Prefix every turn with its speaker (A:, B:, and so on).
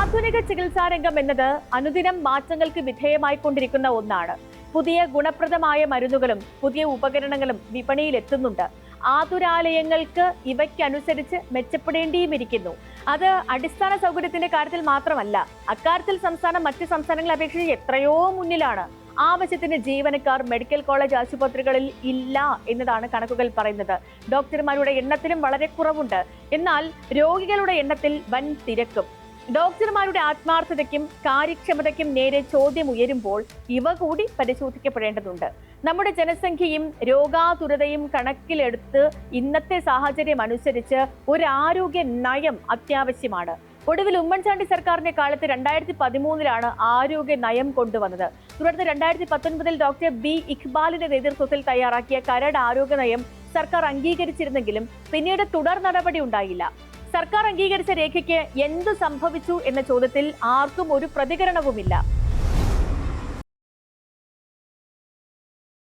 A: ആധുനിക ചികിത്സാ രംഗം എന്നത് അനുദിനം മാറ്റങ്ങൾക്ക് വിധേയമായിക്കൊണ്ടിരിക്കുന്ന ഒന്നാണ്. പുതിയ ഗുണപ്രദമായ മരുന്നുകളും പുതിയ ഉപകരണങ്ങളും വിപണിയിൽ എത്തുന്നുണ്ട്. ആതുരാലയങ്ങൾക്ക് ഇവയ്ക്കനുസരിച്ച് മെച്ചപ്പെടേണ്ടിയുമിരിക്കുന്നു. അത് അടിസ്ഥാന സൗകര്യത്തിന്റെ കാര്യത്തിൽ മാത്രമല്ല, അക്കാര്യത്തിൽ സംസ്ഥാനം മറ്റ് സംസ്ഥാനങ്ങളെ അപേക്ഷിച്ച് എത്രയോ മുന്നിലാണ്. ആവശ്യത്തിന് ജീവനക്കാർ മെഡിക്കൽ കോളേജ് ആശുപത്രികളിൽ ഇല്ല എന്നതാണ് കണക്കുകൾ പറയുന്നത്. ഡോക്ടർമാരുടെ എണ്ണത്തിലും വളരെ കുറവുണ്ട്. എന്നാൽ രോഗികളുടെ എണ്ണത്തിൽ വൻ തിരക്കും. ഡോക്ടർമാരുടെ ആത്മാർത്ഥതയ്ക്കും കാര്യക്ഷമതയ്ക്കും നേരെ ചോദ്യം ഉയരുമ്പോൾ ഇവ കൂടി പരിശോധിക്കപ്പെടേണ്ടതുണ്ട്. നമ്മുടെ ജനസംഖ്യയും രോഗാതുരതയും കണക്കിലെടുത്ത് ഇന്നത്തെ സാഹചര്യം അനുസരിച്ച് ഒരു ആരോഗ്യ നയം അത്യാവശ്യമാണ്. ഒടുവിൽ ഉമ്മൻചാണ്ടി സർക്കാരിന്റെ കാലത്ത് 2013 ആരോഗ്യ നയം കൊണ്ടുവന്നത്. തുടർന്ന് 2019 ഡോക്ടർ ബി ഇഖ്ബാലിന്റെ നേതൃത്വത്തിൽ തയ്യാറാക്കിയ കരട് ആരോഗ്യ നയം സർക്കാർ അംഗീകരിച്ചിരുന്നെങ്കിലും പിന്നീട് തുടർ നടപടി ഉണ്ടായില്ല. സർക്കാർ അംഗീകരിച്ച രേഖയ്ക്ക് എന്തു സംഭവിച്ചു എന്ന ചോദ്യത്തിൽ ആർക്കും ഒരു പ്രതികരണവുമില്ല.